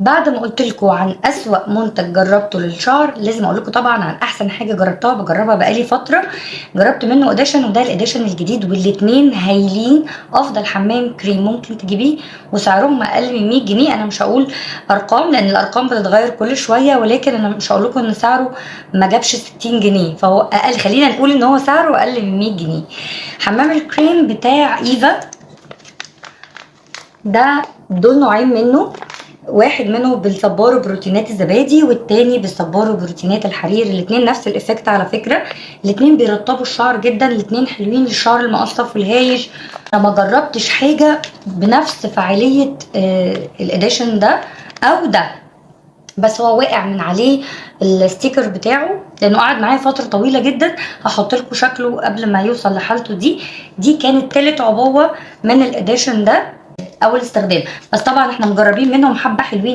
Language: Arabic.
بعد ما قلت لكم عن اسوأ منتج جربته للشعر، لازم اقول لكم طبعا عن احسن حاجه جربتها، بجربها بقالي فتره. جربت منه اديشن وده الاديشن الجديد، والاتنين هايلين. افضل حمام كريم ممكن تجيبيه، وسعرهم اقل من 100 جنيه. انا مش هقول ارقام لان الارقام بتتغير كل شويه، ولكن انا مش هقول لكم ان سعره ما جابش 60 جنيه، فهو اقل. خلينا نقول ان هو سعره اقل من 100 جنيه. حمام الكريم بتاع ايفا ده، دول نوعين منه. واحد منه بالصبار بروتينات الزبادي، والتاني بالصبار بروتينات الحرير. الاتنين نفس الافكت على فكرة، الاتنين بيرطبوا الشعر جدا، الاتنين حلوين للشعر المقصف والهايش. انا ما جربتش حاجة بنفس فعالية الاديشن ده او ده، بس هو واقع من عليه الستيكر بتاعه لانه قعد معايا فتره طويله جدا. هحط لكم شكله قبل ما يوصل لحالته دي كانت تالت عبوه من الاديشن ده، اول استخدام. بس طبعا احنا مجربين منهم حبه حلوين.